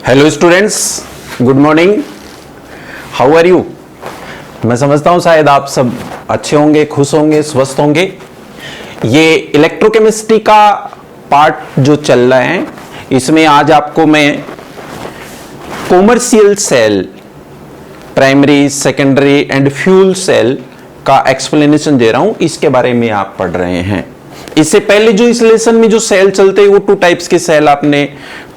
Hello students, good morning. How are you? मैं समझता हूं शायद आप सब अच्छे होंगे, खुश होंगे, स्वस्थ होंगे। ये इलेक्ट्रोकेमिस्ट्री का पार्ट जो चल रहा है, इसमें आज आपको मैं commercial cell, primary, secondary and fuel cell का एक्सप्लेनेशन दे रहा हूं। इसके बारे में आप पढ़ रहे हैं। इससे पहले जो इस लेसन में जो सेल चलते हैं वो 2 टाइप्स के सेल आपने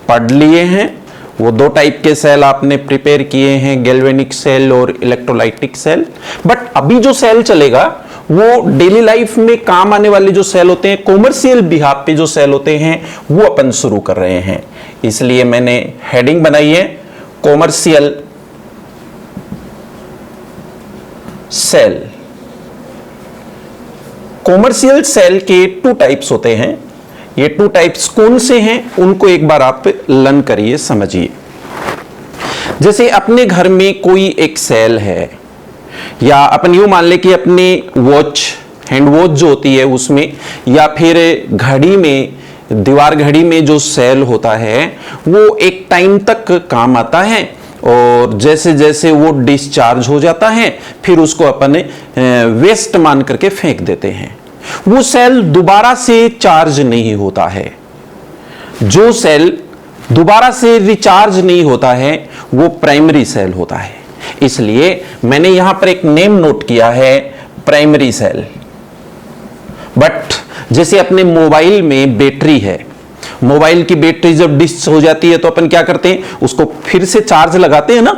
पढ़ लिए हैं। वो 2 टाइप के सेल आपने प्रिपेयर किए हैं, गैल्वेनिक सेल और इलेक्ट्रोलाइटिक सेल। बट अभी जो सेल चलेगा वो डेली लाइफ में काम आने वाले जो सेल होते हैं, कॉमर्शियल बिहाफ पे जो सेल होते हैं, वो अपन शुरू कर रहे हैं। इसलिए मैंने हेडिंग बनाई है कॉमर्शियल सेल। कॉमर्शियल सेल के 2 टाइप्स होते हैं। ये 2 टाइप्स कौन से हैं उनको एक बार आप लर्न करिए, समझिए। जैसे अपने घर में कोई एक सेल है, या अपन यूं मान ले कि अपने वॉच, हैंड वॉच जो होती है उसमें, या फिर घड़ी में, दीवार घड़ी में जो सेल होता है वो एक टाइम तक काम आता है, और जैसे जैसे वो डिस्चार्ज हो जाता है फिर उसको अपन वेस्ट मान करके फेंक देते हैं। वो सेल दोबारा से चार्ज नहीं होता है। जो सेल दोबारा से रिचार्ज नहीं होता है वो प्राइमरी सेल होता है। इसलिए मैंने यहां पर एक नेम नोट किया है, प्राइमरी सेल। बट जैसे अपने मोबाइल में बैटरी है, मोबाइल की बैटरी जब डिस हो जाती है तो अपन क्या करते हैं, उसको फिर से चार्ज लगाते हैं ना।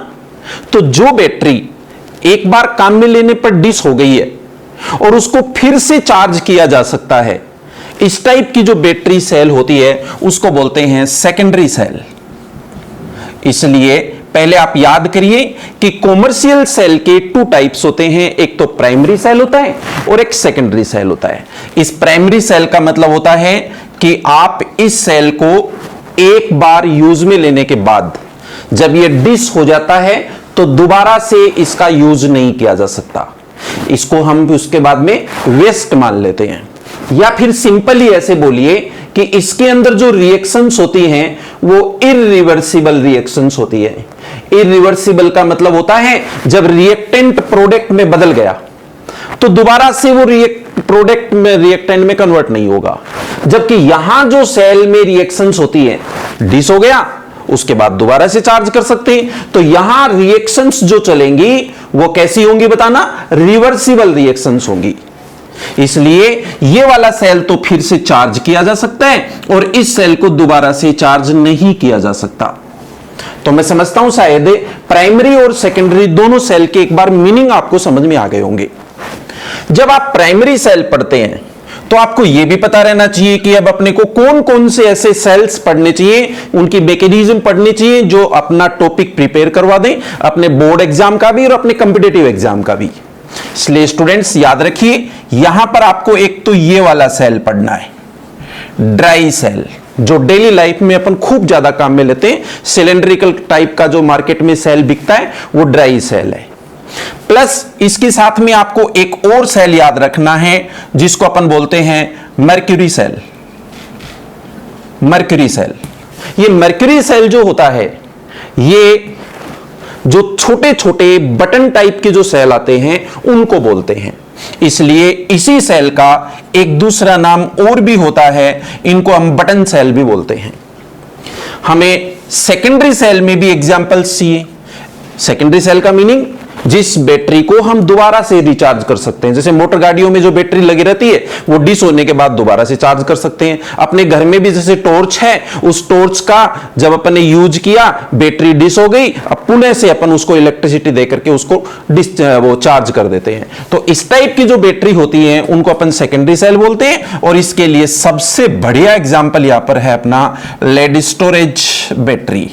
तो जो बैटरी एक बार काम में लेने पर डिस हो गई है और उसको फिर से चार्ज किया जा सकता है, इस टाइप की जो बैटरी सेल होती है उसको बोलते हैं सेकेंडरी सेल। इसलिए पहले आप याद करिए कि कॉमर्शियल सेल के 2 टाइप्स होते हैं। एक तो प्राइमरी सेल होता है और एक सेकेंडरी सेल होता है। इस प्राइमरी सेल का मतलब होता है कि आप इस सेल को एक बार यूज में लेने के बाद जब ये डिस हो जाता है तो दोबारा से इसका यूज नहीं किया जा सकता। इसको हम उसके बाद में वेस्ट मान लेते हैं। या फिर सिंपली ऐसे बोलिए कि इसके अंदर जो रिएक्शंस होती हैं वो इरिवर्सिबल रिएक्शंस होती है। इरिवर्सिबल का मतलब होता है जब रिएक्टेंट प्रोडक्ट में बदल गया तो दोबारा से वो प्रोडक्ट में रिएक्टेंट में कन्वर्ट नहीं होगा। जबकि यहां जो सेल में रिएक्शंस होती है, डिस हो गया उसके बाद दोबारा से चार्ज कर सकते हैं, तो यहां रिएक्शंस जो चलेंगी वो कैसी होंगी बताना, रिवर्सिबल रिएक्शंस होंगी। इसलिए ये वाला सेल तो फिर से चार्ज किया जा सकता है और इस सेल को दोबारा से चार्ज नहीं किया जा सकता। तो मैं समझता हूं शायद प्राइमरी और सेकेंडरी दोनों सेल के एक बार मीनिंग आपको समझ में आ गए होंगे। जब आप प्राइमरी सेल पढ़ते हैं तो आपको यह भी पता रहना चाहिए कि अब अपने को कौन कौन से ऐसे सेल्स पढ़ने चाहिए, उनकी मैकेनिज्म पढ़नी चाहिए जो अपना टॉपिक प्रिपेयर करवा दें, अपने बोर्ड एग्जाम का भी और अपने कॉम्पिटिटिव एग्जाम का भी। इसलिए स्टूडेंट्स याद रखिए, यहां पर आपको एक तो ये वाला सेल पढ़ना है, ड्राई सेल, जो डेली लाइफ में अपन खूब ज्यादा काम में लेते हैं। सिलेंड्रिकल टाइप का जो मार्केट में सेल बिकता है वो ड्राई सेल है। प्लस इसके साथ में आपको एक और सेल याद रखना है जिसको अपन बोलते हैं मर्क्यूरी सेल। मर्क्यूरी सेल, ये मर्क्यूरी सेल जो होता है, ये जो छोटे छोटे बटन टाइप के जो सेल आते हैं उनको बोलते हैं। इसलिए इसी सेल का एक दूसरा नाम और भी होता है, इनको हम बटन सेल भी बोलते हैं। हमें सेकेंडरी सेल में भी एग्जांपल्स चाहिए। सेकेंडरी सेल का मीनिंग जिस बैटरी को हम दोबारा से रिचार्ज कर सकते हैं। जैसे मोटर गाड़ियों में जो बैटरी लगी रहती है वो डिस होने के बाद दोबारा से चार्ज कर सकते हैं। अपने घर में भी जैसे टॉर्च है, उस टॉर्च का जब अपन ने यूज किया, बैटरी डिस हो गई, अब पुनः से अपन उसको इलेक्ट्रिसिटी दे करके उसको वो चार्ज कर देते हैं। तो इस टाइप की जो बैटरी होती है उनको अपन सेकेंडरी सेल बोलते हैं। और इसके लिए सबसे बढ़िया एग्जाम्पल यहां पर है अपना लेड स्टोरेज बैटरी,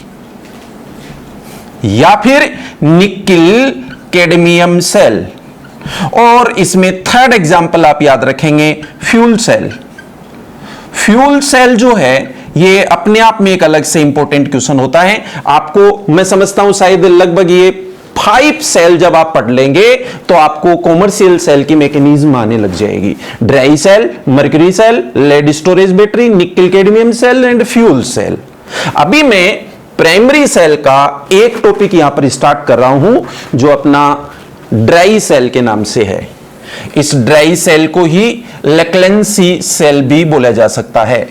या फिर निकिल कैडमियम सेल। और इसमें थर्ड एग्जांपल आप याद रखेंगे, फ्यूल सेल। फ्यूल सेल जो है ये अपने आप में एक अलग से इंपॉर्टेंट क्वेश्चन होता है। आपको मैं समझता हूं शायद लगभग ये 5 सेल जब आप पढ़ लेंगे तो आपको कॉमर्शियल सेल की मैकेनिज्म आने लग जाएगी। Dry cell, mercury cell, lead storage battery, nickel cadmium cell and fuel cell. अभी मैं प्राइमरी सेल का एक टॉपिक यहां पर स्टार्ट कर रहा हूं जो अपना ड्राई सेल के नाम से है। इस ड्राई सेल को ही लेक्लेंसी सेल भी बोला जा सकता है।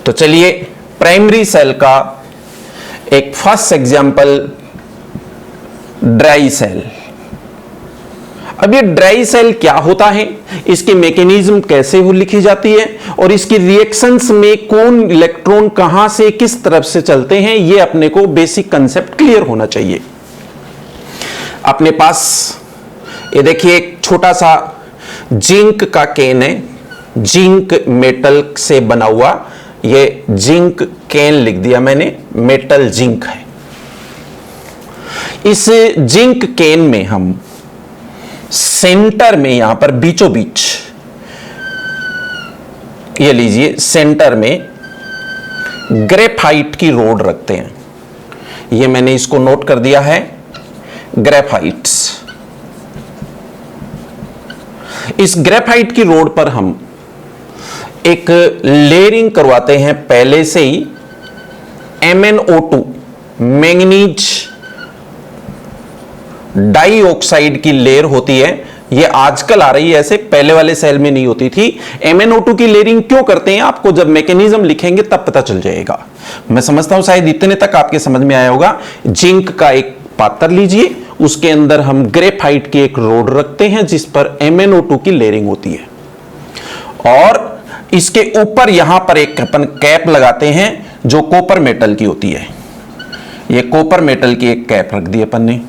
तो चलिए प्राइमरी सेल का एक फर्स्ट एग्जांपल, ड्राई सेल। अब ये ड्राई सेल क्या होता है, इसकी मैकेनिज्म कैसे हो लिखी जाती है और इसकी रिएक्शंस में कौन इलेक्ट्रॉन कहां से किस तरफ से चलते हैं, ये अपने को बेसिक कंसेप्ट क्लियर होना चाहिए। अपने पास ये देखिए एक छोटा सा जिंक का केन है, जिंक मेटल से बना हुआ, ये जिंक केन लिख दिया मैंने, मेटल जिंक है। इस जिंक केन में हम सेंटर में यहां पर बीचों बीच, ये लीजिए सेंटर में ग्रेफाइट की रोड रखते हैं। ये मैंने इसको नोट कर दिया है, ग्रेफाइट्स। इस ग्रेफाइट की रोड पर हम एक लेयरिंग करवाते हैं पहले से ही, MnO2 मैंगनीज डाइऑक्साइड की लेयर होती है। ये आजकल आ रही है, ऐसे पहले वाले सेल में नहीं होती थी। MnO2 की लेयरिंग क्यों करते हैं, आपको जब मैकेनिज्म लिखेंगे तब पता चल जाएगा। मैं समझता हूं शायद इतने तक आपके समझ में आया होगा। जिंक का एक पात्र लीजिए, उसके अंदर हम ग्रेफाइट की एक रोड रखते हैं जिस पर MnO2 की लेयरिंग होती है, और इसके ऊपर यहां पर एक अपन कैप लगाते हैं जो कॉपर मेटल की होती है। ये कॉपर मेटल की एक कैप रख दी अपन ने।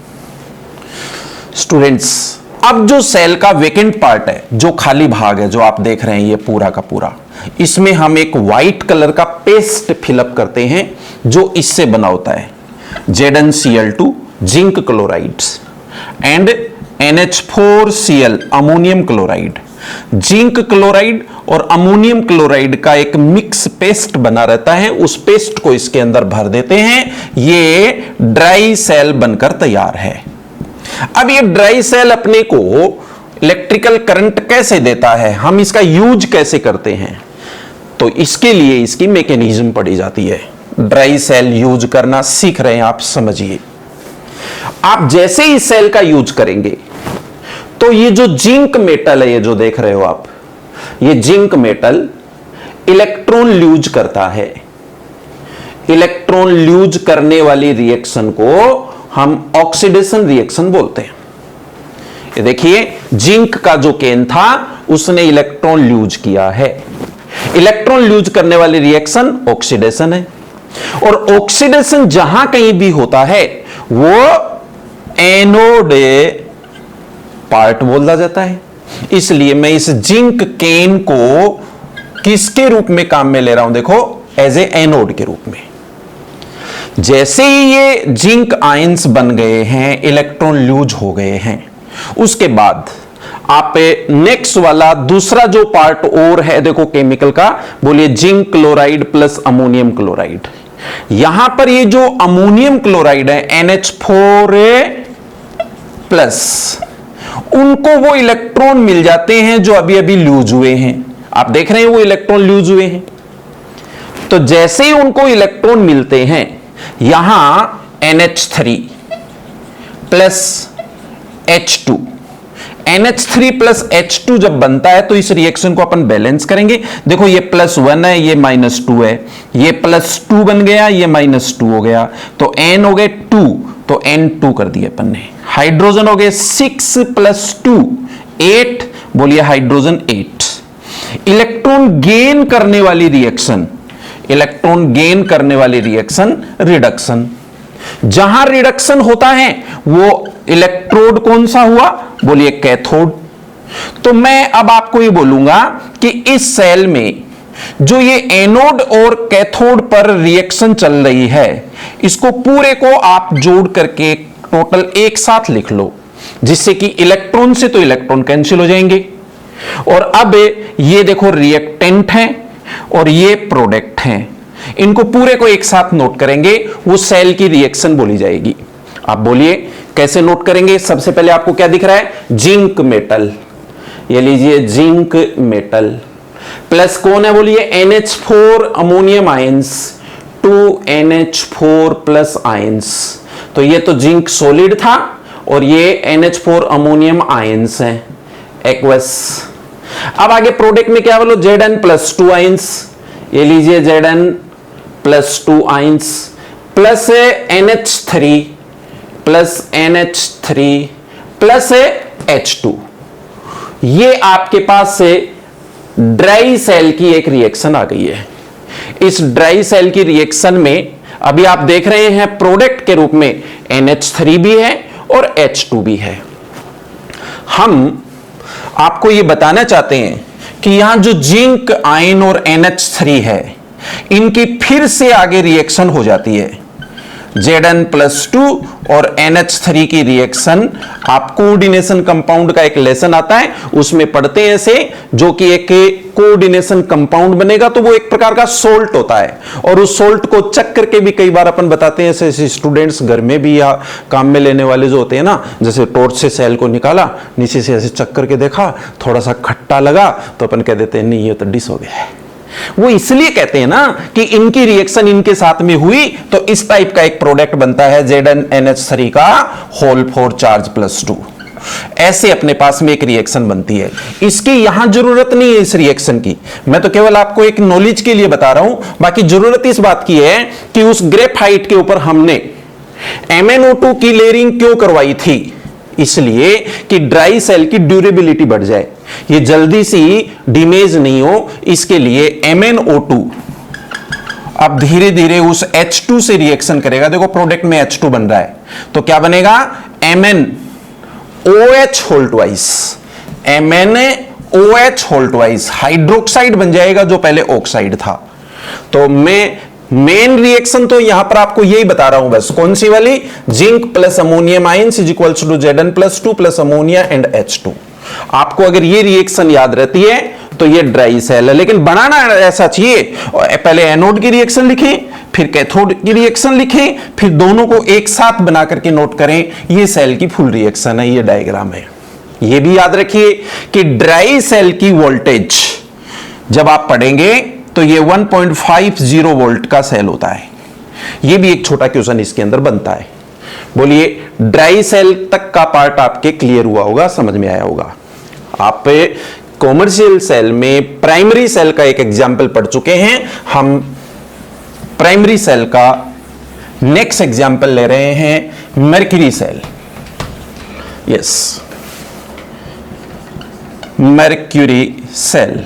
स्टूडेंट्स, अब जो सेल का वेकेंट पार्ट है, जो खाली भाग है जो आप देख रहे हैं, ये पूरा का पूरा, इसमें हम एक व्हाइट कलर का पेस्ट फिलअप करते हैं जो इससे बना होता है, ZnCl2 zinc chlorides and NH4Cl ammonium chloride. Zinc chloride और अमोनियम क्लोराइड का एक मिक्स पेस्ट बना रहता है, उस पेस्ट को इसके अंदर भर देते हैं। ये ड्राई सेल बनकर तैयार है। अब ये ड्राई सेल अपने को इलेक्ट्रिकल करंट कैसे देता है, हम इसका यूज कैसे करते हैं, तो इसके लिए इसकी मैकेनिज्म पढ़ी जाती है। ड्राई सेल यूज करना सीख रहे हैं आप, समझिए। आप जैसे ही सेल का यूज करेंगे तो ये जो जिंक मेटल है, ये जो देख रहे हो आप, ये जिंक मेटल इलेक्ट्रॉन ल्यूज करता है। इलेक्ट्रॉन ल्यूज करने वाली रिएक्शन को हम ऑक्सीडेशन रिएक्शन बोलते हैं। ये देखिए जिंक का जो केन था उसने इलेक्ट्रॉन ल्यूज किया है। इलेक्ट्रॉन ल्यूज करने वाली रिएक्शन ऑक्सीडेशन है, और ऑक्सीडेशन जहां कहीं भी होता है वो एनोड पार्ट बोला जाता है। इसलिए मैं इस जिंक केन को किसके रूप में काम में ले रहा हूं, देखो एज ए एनोड के रूप में। जैसे ही ये जिंक आयंस बन गए हैं, इलेक्ट्रॉन ल्यूज हो गए हैं, उसके बाद आप नेक्स्ट वाला दूसरा जो पार्ट और है, देखो केमिकल का, बोलिए zinc chloride plus ammonium chloride. यहां पर ये जो अमोनियम क्लोराइड है NH4 प्लस, उनको वो इलेक्ट्रॉन मिल जाते हैं जो अभी अभी लूज हुए हैं। आप देख रहे हैं वो इलेक्ट्रॉन लूज हुए हैं। तो जैसे ही उनको इलेक्ट्रॉन मिलते हैं, यहां NH3 plus H2, NH3 plus H2 जब बनता है तो इस रिएक्शन को अपन बैलेंस करेंगे। देखो ये +1 है, ये -2 है, ये +2 बन गया, ये -2 हो गया, तो N हो गए 2, तो N2 कर दिया अपन ने। हाइड्रोजन हो गए 6 + 2 8, बोलिए हाइड्रोजन 8। इलेक्ट्रॉन गेन करने वाली रिएक्शन, इलेक्ट्रॉन गेन करने वाली रिएक्शन रिडक्शन। जहां रिडक्शन होता है वो इलेक्ट्रोड कौन सा हुआ, बोलिए कैथोड। तो मैं अब आपको ये बोलूंगा कि इस सेल में जो ये एनोड और कैथोड पर रिएक्शन चल रही है, इसको पूरे को आप जोड़ करके टोटल एक साथ लिख लो, जिससे कि इलेक्ट्रॉन से तो इलेक्ट्रॉन कैंसिल हो जाएंगे। और अब ये देखो रिएक्टेंट हैं और ये प्रोडक्ट हैं, इनको पूरे को एक साथ नोट करेंगे, वो सेल की रिएक्शन बोली जाएगी। आप बोलिए कैसे नोट करेंगे। सबसे पहले आपको क्या दिख रहा है, जिंक मेटल, ये लीजिए जिंक मेटल प्लस कौन है, बोलिए NH4 ammonium ions 2NH4 plus ions. तो ये तो जिंक सॉलिड था और ये NH4 अमोनियम आयंस है, एक्वस। अब आगे प्रोडक्ट में क्या बोलो, Zn प्लस 2 आयंस, ये लीजिए Zn plus 2 ions plus NH3 plus H2। ये आपके पास से ड्राई सेल की एक रिएक्शन आ गई है। इस ड्राई सेल की रिएक्शन में अभी आप देख रहे हैं प्रोडक्ट के रूप में NH3 भी है और H2 भी है। हम आपको यह बताना चाहते हैं कि यहां जो जिंक आयन और NH3 है, इनकी फिर से आगे रिएक्शन हो जाती है। Zn प्लस 2 और NH3 की रिएक्शन, आप कोऑर्डिनेशन कंपाउंड का एक लेसन आता है उसमें पढ़ते हैं ऐसे, जो कि एक कोऑर्डिनेशन कंपाउंड बनेगा तो वो एक प्रकार का सोल्ट होता है, और उस सोल्ट को चक करके भी कई बार अपन बताते हैं ऐसे स्टूडेंट्स घर में भी या काम में लेने वाले जो होते हैं ना, जैसे टॉर्च से सेल को निकाला, नीचे से ऐसे चक करके देखा, थोड़ा सा खट्टा लगा तो अपन कह देते हैं नहीं ये तो डिस हो गया है। वो इसलिए कहते हैं ना कि इनकी रिएक्शन इनके साथ में हुई तो इस टाइप का एक प्रोडक्ट बनता है ZnNH3 का होल 4 चार्ज प्लस 2। ऐसे अपने पास में एक रिएक्शन बनती है। इसकी यहां जरूरत नहीं है इस रिएक्शन की, मैं तो केवल आपको एक नॉलेज के लिए बता रहा हूं। बाकी जरूरत इस बात की है कि उस ग्रेफाइट के ऊपर हमने MnO2 की लेयरिंग क्यों करवाई थी, इसलिए कि ड्राई सेल की ड्यूरेबिलिटी बढ़ जाए, ये जल्दी सी डैमेज नहीं हो, इसके लिए MnO2 अब धीरे धीरे उस H2 से रिएक्शन करेगा। देखो प्रोडक्ट में H2 बन रहा है तो क्या बनेगा, MnOH whole twice, MnOH whole twice hydroxide बन जाएगा जो पहले ऑक्साइड था। तो मैं मेन रिएक्शन तो यहां पर आपको यही बता रहा हूं बस, कौन सी वाली, zinc plus ammonium ions is equals to Zn plus 2 plus ammonia and H2। आपको अगर ये रिएक्शन याद रहती है तो ये ड्राई सेल है, लेकिन बनाना ऐसा चाहिए, पहले एनोड की रिएक्शन लिखें, फिर कैथोड की रिएक्शन लिखें, फिर दोनों को एक साथ बना करके नोट करें, ये सेल की फुल रिएक्शन है, ये डायग्राम है। ये भी याद रखिए कि ड्राई सेल की वोल्टेज जब आप पढ़ेंगे तो ये 1.50 वोल्ट का सेल होता है। ये भी एक छोटा क्वेश्चन इसके अंदर बनता है। बोलिए ड्राई सेल तक का पार्ट आपके क्लियर हुआ होगा, समझ में आया होगा। आप कॉमर्शियल सेल में प्राइमरी सेल का एक एग्जाम्पल पढ़ चुके हैं, हम प्राइमरी सेल का नेक्स्ट एग्जाम्पल ले रहे हैं mercury cell. Yes, mercury cell.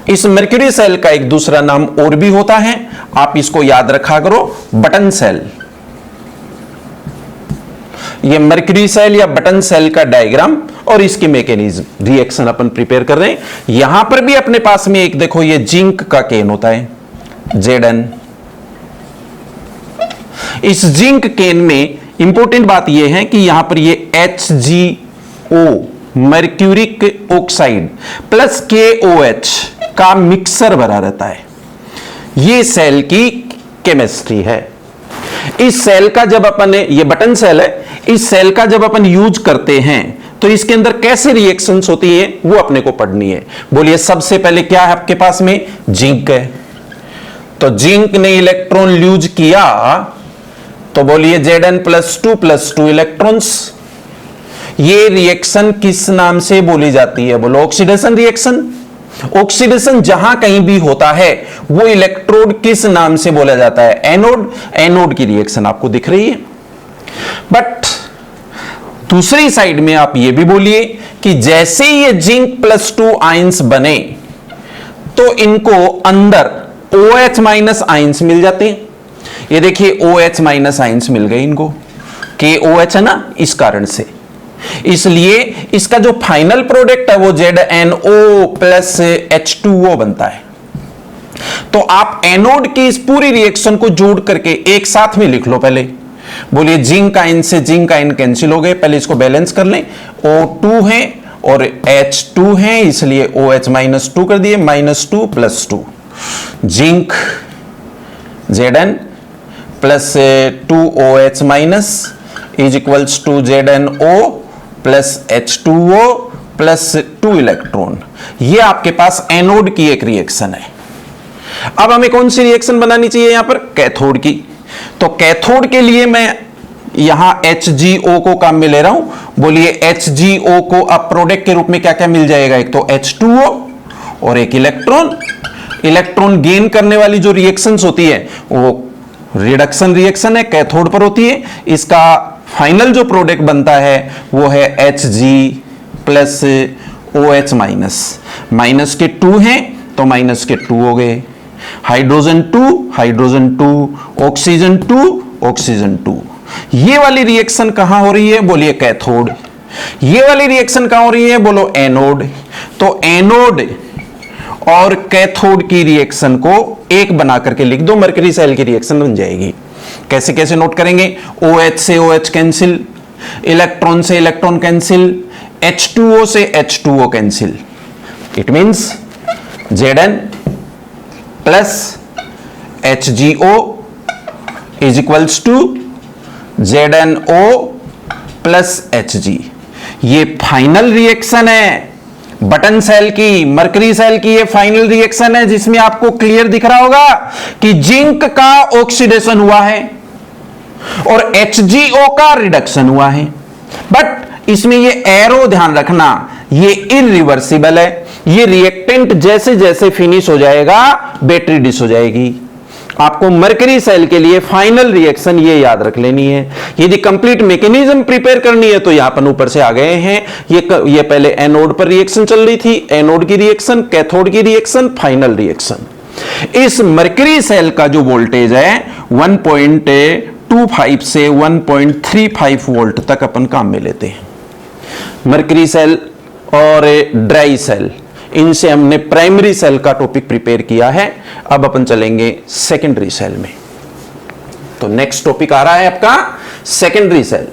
इस मर्क्यूरी सेल का एक दूसरा नाम और भी होता है, आप इसको याद रखा करो, बटन सेल। ये मर्क्यूरी सेल या बटन सेल का डायग्राम और इसके मैकेनिज्म रिएक्शन अपन प्रिपेयर कर रहे हैं। यहां पर भी अपने पास में एक देखो, ये जिंक का केन होता है Zn। इस जिंक केन में इंपॉर्टेंट बात यह है कि यहां पर ये HgO mercuric oxide plus KOH का मिक्सर भरा रहता है। ये सेल की केमिस्ट्री है। इस सेल का जब अपन, ये बटन सेल है, इस सेल का जब अपन यूज करते हैं तो इसके अंदर कैसे रिएक्शंस होती है वो अपने को पढ़नी है। बोलिए सबसे पहले क्या है आपके पास में, जिंक है, तो जिंक ने इलेक्ट्रॉन यूज किया तो बोलिए Zn प्लस 2 इलेक्ट्रॉन्स। ये रिएक्शन किस नाम से बोली जाती है, बोलो ऑक्सीडेशन रिएक्शन। ऑक्सीडेशन जहां कहीं भी होता है वो इलेक्ट्रोड किस नाम से बोला जाता है, एनोड। एनोड की रिएक्शन आपको दिख रही है। बट दूसरी साइड में आप ये भी बोलिए कि जैसे ये जिंक प्लस 2 आयंस बने तो इनको अंदर OH माइनस आयंस मिल जाते हैं। ये देखिए OH माइनस आयंस मिल गए इनको, KOH है ना, इस कारण से। इसलिए इसका जो फाइनल प्रोडक्ट है वो ZnO प्लस H2O बनता है। तो आप एनोड की इस पूरी रिएक्शन को जोड़ करके एक साथ में लिख लो। पहले बोलिए जिंक आयन से जिंक आयन कैंसिल हो गए, पहले इसको बैलेंस कर लें। O2 है और H2 है, इसलिए OH माइनस 2 कर दिए, -2 plus 2। Zinc Zn plus 2OH minus is equals to ZnO plus H2O plus 2 electron. ये आपके पास एनोड की एक रिएक्शन है। अब हमें कौन सी रिएक्शन बनानी चाहिए यहां पर, कैथोड की। तो कैथोड के लिए मैं यहां HgO को काम में ले रहा हूं। बोलिए HgO को अब प्रोडक्ट के रूप में क्या क्या मिल जाएगा, एक तो H2O और एक इलेक्ट्रॉन। इलेक्ट्रॉन गेन करने वाली जो रिएक्शंस होती है वो रिडक्शन रिएक्शन है, कैथोड पर होती है। इसका फाइनल जो प्रोडक्ट बनता है वो है Hg plus OH minus, minus के 2 हैं तो माइनस के 2 हो गए, हाइड्रोजन 2 हाइड्रोजन 2, ऑक्सीजन 2 ऑक्सीजन 2। ये वाली रिएक्शन कहां हो रही है, बोलिए कैथोड। ये वाली रिएक्शन कहां हो रही है, बोलो एनोड। तो एनोड और कैथोड की रिएक्शन को एक बना करके लिख दो, मरकरी सेल की रिएक्शन बन जाएगी। कैसे कैसे नोट करेंगे, OH से OH कैंसिल, इलेक्ट्रॉन से इलेक्ट्रॉन कैंसिल, H2O से H2O cancel. It means Zn plus HgO is equals to ZnO plus Hg। ये फाइनल रिएक्शन है बटन सेल की, मरकरी सेल की ये फाइनल रिएक्शन है, जिसमें आपको क्लियर दिख रहा होगा कि जिंक का ऑक्सीडेशन हुआ है और HgO का रिडक्शन हुआ है। बट इसमें ये एरो ध्यान रखना, ये इरिवर्सिबल है। ये रिएक्टेंट जैसे जैसे फिनिश हो जाएगा बैटरी डिस हो जाएगी। आपको मरकरी सेल के लिए फाइनल रिएक्शन ये याद रख लेनी है। यदि कंप्लीट मैकेनिज्म प्रिपेयर करनी है तो यहां पर ऊपर से आ गए हैं। ये पहले एनोड पर रिएक्शन चल रही थी, एनोड की रिएक्शन, कैथोड की रिएक्शन, फाइनल रिएक्शन। इस मरकरी सेल का जो वोल्टेज है 1.25 से 1.35 वोल्ट तक अपन काम में लेते हैं। मरकरी सेल और ड्राई सेल, इनसे हमने प्राइमरी सेल का टॉपिक प्रिपेयर किया है। अब अपन चलेंगे सेकेंडरी सेल में। तो नेक्स्ट टॉपिक आ रहा है आपका secondary cell.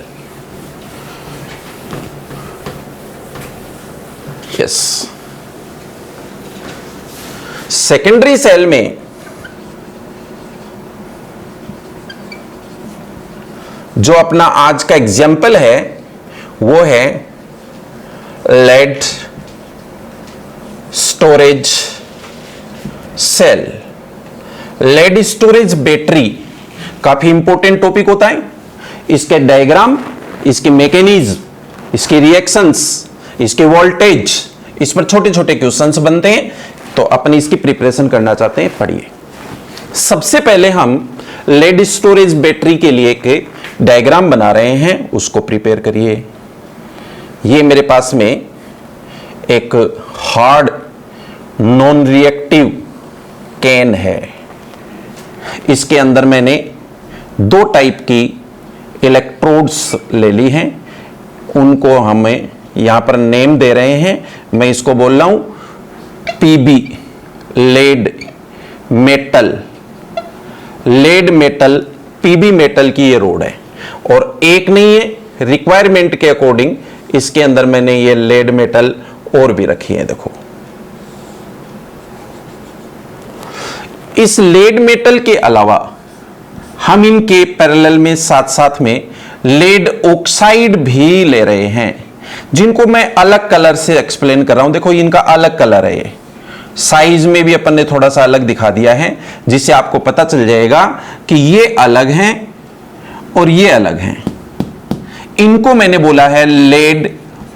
Yes, secondary cell में जो अपना आज का एग्जाम्पल है वो है lead storage cell. Lead storage battery काफी इंपॉर्टेंट टॉपिक होता है। इसके डायग्राम, इसके मैकेनिज्म, इसकी रिएक्शंस, इसके वोल्टेज, इस पर छोटे छोटे क्वेश्चंस बनते हैं। तो अपन इसकी प्रिपरेशन करना चाहते हैं, पढ़िए। सबसे पहले हम लेड स्टोरेज बैटरी के लिए एक डायग्राम बना रहे हैं, उसको प्रिपेयर करिए। ये मेरे पास में एक हार्ड नॉन रिएक्टिव कैन है। इसके अंदर मैंने 2 टाइप की इलेक्ट्रोड्स ले ली हैं, उनको हमें यहां पर नेम दे रहे हैं। मैं इसको बोल रहा हूं PB, lead metal. Lead metal, PB metal की ये रोड है और एक नहीं है, रिक्वायरमेंट के अकॉर्डिंग इसके अंदर मैंने ये लेड मेटल और भी रखी है। देखो, इस लेड मेटल के अलावा हम इनके पैरेलल में साथ साथ में लेड ऑक्साइड भी ले रहे हैं, जिनको मैं अलग कलर से एक्सप्लेन कर रहा हूं। देखो, इनका अलग कलर है, ये साइज में भी अपन ने थोड़ा सा अलग दिखा दिया है, जिससे आपको पता चल जाएगा कि ये अलग हैं और ये अलग हैं। इनको मैंने बोला है लेड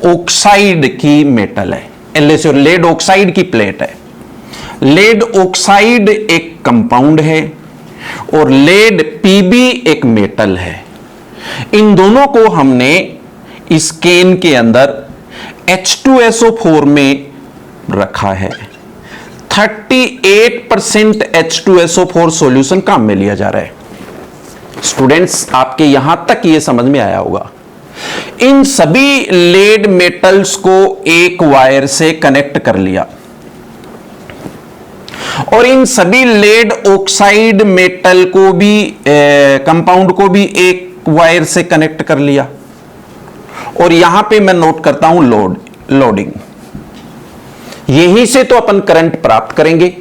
ऑक्साइड की मेटल है, लेड ऑक्साइड की प्लेट है। लेड ऑक्साइड एक कंपाउंड है और लेड पीबी एक मेटल है। इन दोनों को हमने इस कैन के अंदर H2SO4 में रखा है। 38% H2SO4 सॉल्यूशन काम में लिया जा रहा है। स्टूडेंट्स, आपके यहां तक ये समझ में आया होगा। इन सभी लेड मेटल्स को एक वायर से कनेक्ट कर लिया और इन सभी लेड ऑक्साइड मेटल को भी कंपाउंड को भी एक वायर से कनेक्ट कर लिया। और यहां पे मैं नोट करता हूं लोडिंग। यहीं से तो अपन करंट प्राप्त करेंगे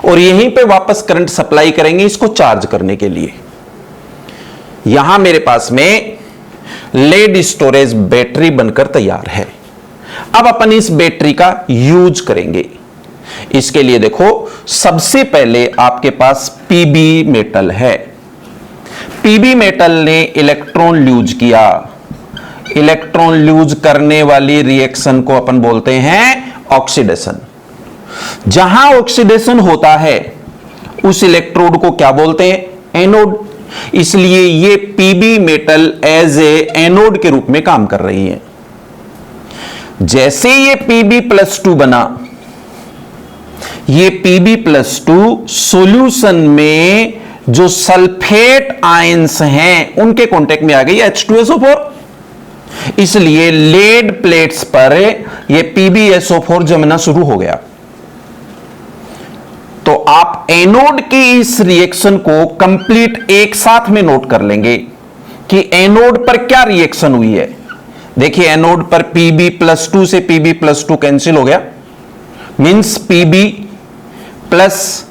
और यहीं पे वापस करंट सप्लाई करेंगे इसको चार्ज करने के लिए। यहां मेरे पास में लेड स्टोरेज बैटरी बनकर तैयार है। अब अपन इस बैटरी का यूज करेंगे। इसके लिए देखो, सबसे पहले आपके पास पीबी मेटल है। पीबी मेटल ने इलेक्ट्रॉन लूज किया। इलेक्ट्रॉन लूज करने वाली रिएक्शन को अपन बोलते हैं ऑक्सीडेशन। जहां ऑक्सीडेशन होता है उस इलेक्ट्रोड को क्या बोलते हैं? एनोड। इसलिए ये PB metal as a anode के रूप में काम कर रही है। जैसे ये Pb+2 बना, ये Pb+2 सॉल्यूशन में जो सल्फेट आयंस हैं उनके कांटेक्ट में आ गई H2SO4। इसलिए लेड प्लेट्स पर ये PbSO4 जमना शुरू हो गया। तो आप एनोड की इस रिएक्शन को कंप्लीट एक साथ में नोट कर लेंगे कि एनोड पर क्या रिएक्शन हुई है। देखिए एनोड पर Pb+2 से Pb+2 कैंसिल हो गया, means Pb plus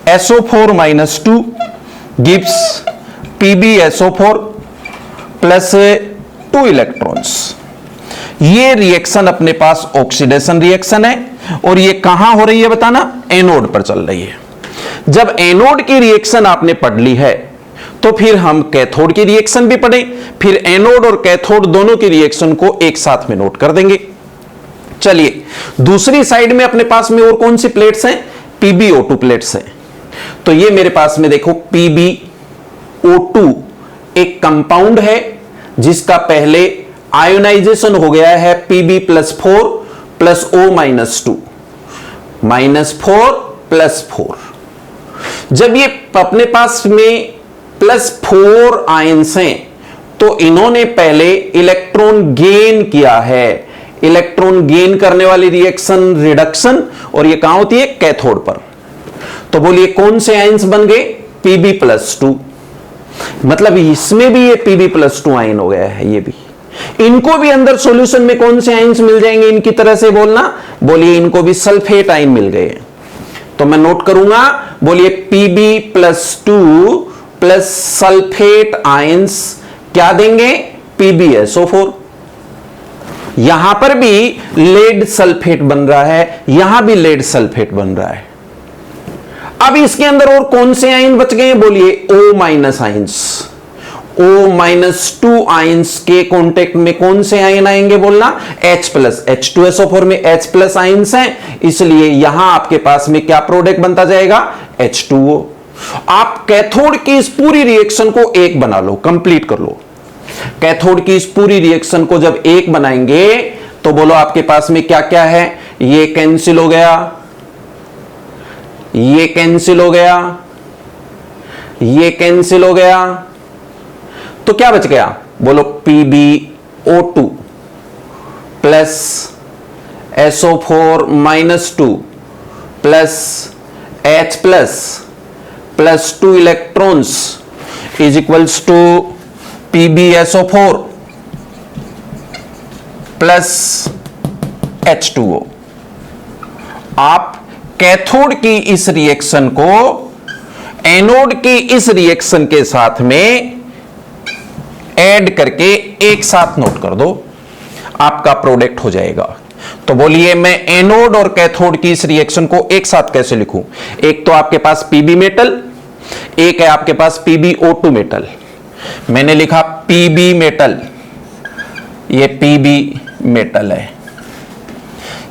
SO4 - 2 gives PbSO4 plus 2 electrons. ये रिएक्शन अपने पास ऑक्सीडेशन रिएक्शन है और ये कहां हो रही है बताना? एनोड पर चल रही है। जब एनोड की रिएक्शन आपने पढ़ ली है तो फिर हम कैथोड की रिएक्शन भी पढ़े, फिर एनोड और कैथोड दोनों की रिएक्शन को एक साथ में नोट कर देंगे। चलिए दूसरी साइड में अपने पास में और कौन सी प्लेट्स हैं? PbO2 प्लेट्स हैं। तो ये मेरे पास में देखो PbO2 एक कंपाउंड है जिसका पहले आयोनाइजेशन हो गया है Pb+4 प्लस O -2 -4 प्लस 4। जब ये अपने पास में +4 आयंस हैं तो इन्होंने पहले इलेक्ट्रॉन गेन किया है। इलेक्ट्रॉन गेन करने वाली रिएक्शन रिडक्शन, और ये कहां होती है? कैथोड पर। तो बोलिए कौन से आयंस बन गए? Pb+2। मतलब इसमें भी ये Pb+2 आयन हो गया है। ये भी, इनको भी अंदर सॉल्यूशन में कौन से आयंस मिल जाएंगे? इनकी तरह से बोलना, बोलिए इनको भी सल्फेट आयन मिल गए। तो मैं नोट करूंगा, बोलिए Pb+2 प्लस सल्फेट आयंस क्या देंगे? PbSO4। यहां पर भी लेड सल्फेट बन रहा है, यहां भी लेड सल्फेट बन रहा है। अब इसके अंदर और कौन से आयन बच गए? बोलिए O- आयंस। O-2 आयंस के कांटेक्ट में कौन से आयन आएंगे? बोलना H+। H2SO4 में H+ आयंस हैं, इसलिए यहां आपके पास में क्या प्रोडक्ट बनता जाएगा? H2O। आप कैथोड की इस पूरी रिएक्शन को एक बना लो, कंप्लीट कर लो। कैथोड की इस पूरी रिएक्शन को जब एक बनाएंगे तो बोलो आपके पास में क्या क्या है? ये कैंसिल हो गया, ये कैंसिल हो गया, ये कैंसिल हो गया, तो क्या बच गया? बोलो PbO2 plus SO4 - 2 plus H+ plus 2 electrons is equals to PbSO4 plus H2O। आप कैथोड की इस रिएक्शन को एनोड की इस रिएक्शन के साथ में ऐड करके एक साथ नोट कर दो, आपका प्रोडक्ट हो जाएगा। तो बोलिए मैं एनोड और कैथोड की इस रिएक्शन को एक साथ कैसे लिखूं? एक तो आपके पास Pb मेटल, एक है आपके पास PbO2 मेटल। मैंने लिखा Pb मेटल, ये Pb मेटल है।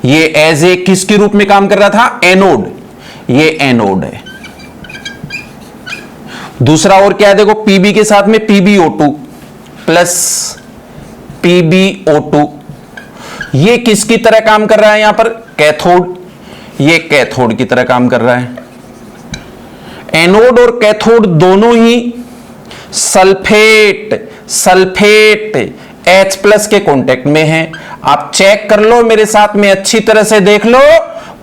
ये एज ए किसके रूप में काम कर रहा था? एनोड। ये एनोड है। दूसरा और क्या है? देखो Pb के साथ में PbO2 प्लस PbO2, ये किसकी तरह काम कर रहा है? यहां पर कैथोड। ये कैथोड की तरह काम कर रहा है। एनोड और कैथोड दोनों ही सल्फेट H+ के कांटेक्ट में है। आप चेक कर लो मेरे साथ में, अच्छी तरह से देख लो।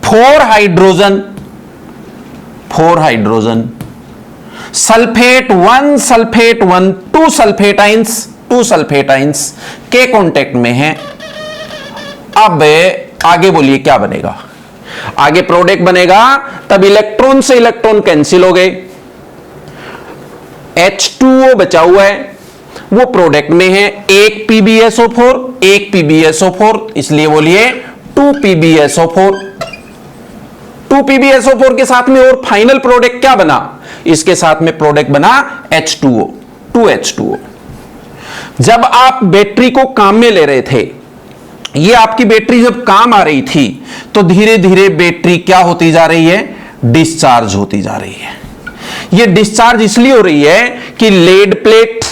4 hydrogen sulphate 1 sulphate 1 2 sulphate ions के कांटेक्ट में है। अब आगे बोलिए क्या बनेगा? आगे प्रोडक्ट बनेगा, तब इलेक्ट्रॉन से इलेक्ट्रॉन कैंसिल हो गए, H2O बचा हुआ है, वो प्रोडक्ट में है। एक PbSO4, इसलिए बोलिए 2 PbSO4 2 PbSO4 के साथ में और फाइनल प्रोडक्ट क्या बना, इसके साथ में प्रोडक्ट बना H2O, 2H2O। जब आप बैटरी को काम में ले रहे थे, ये आपकी बैटरी जब काम आ रही थी, तो धीरे धीरे बैटरी क्या होती जा रही है, डिस्चार्ज होती जा रही है। ये डिस्चार्ज इसलिए हो रही है कि लेड प्लेट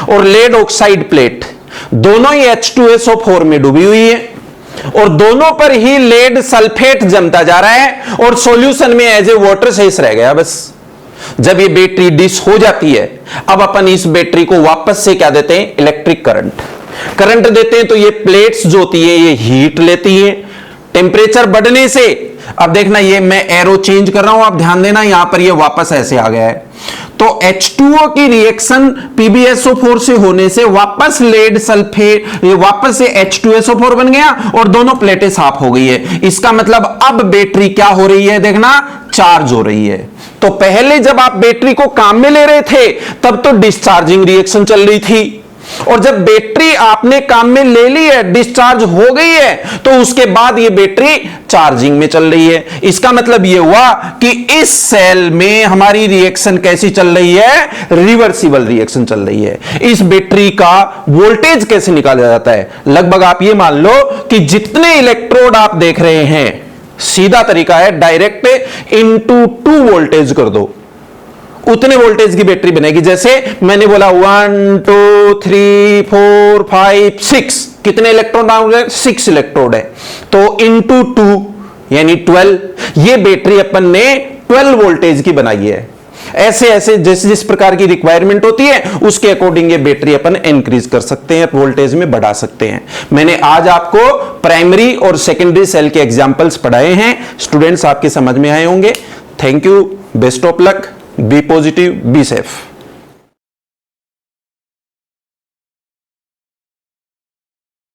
और लेड ऑक्साइड प्लेट दोनों ही H2SO4 में डूबी हुई है, और दोनों पर ही लेड सल्फेट जमता जा रहा है, और सॉल्यूशन में एज ए वाटर शेष रह गया बस। जब ये बैटरी डिस हो जाती है, अब अपन इस बैटरी को वापस से क्या देते हैं, इलेक्ट्रिक करंट देते हैं। तो ये प्लेट्स जो होती है ये हीट लेती है, टेम्परेचर बढ़ने से, अब देखना ये मैं एरो चेंज कर रहा हूं, आप ध्यान देना, यहां पर ये वापस ऐसे आ गया है। तो H2O की रिएक्शन PbSO4 से होने से वापस लेड सल्फेट, ये वापस से H2SO4 बन गया और दोनों प्लेटें साफ हो गई है। इसका मतलब अब बैटरी क्या हो रही है, देखना, चार्ज हो रही है। तो पहले जब आप बैटरी को काम में ले रहे थे तब तो डिस्चार्जिंग रिएक्शन चल रही थी, और जब बैटरी आपने काम में ले ली है, डिस्चार्ज हो गई है, तो उसके बाद ये बैटरी चार्जिंग में चल रही है। इसका मतलब ये हुआ कि इस सेल में हमारी रिएक्शन कैसी चल रही है, रिवर्सिबल रिएक्शन चल रही है। इस बैटरी का वोल्टेज कैसे निकाला जाता है, लगभग आप ये मान लो कि जितने इलेक्ट्रोड आप देख रहे हैं, सीधा तरीका है डायरेक्ट इनटू 2 वोल्टेज कर दो, उतने वोल्टेज की बैटरी बनेगी। जैसे मैंने बोला 1 2 3 4 5 6, कितने इलेक्ट्रोड होंगे, 6 इलेक्ट्रोड है, तो इनटू 2 यानी 12। ये बैटरी अपन ने 12 वोल्टेज की बनाई है। ऐसे ऐसे जिस प्रकार की रिक्वायरमेंट होती है उसके अकॉर्डिंग ये बैटरी अपन इंक्रीज कर सकते हैं, वोल्टेज में बढ़ा सकते हैं। मैंने आज आपको प्राइमरी और सेकेंडरी सेल के एग्जांपल्स पढ़ाए हैं, स्टूडेंट्स आपके समझ में आए होंगे। Thank you, best of luck, be positive, be safe.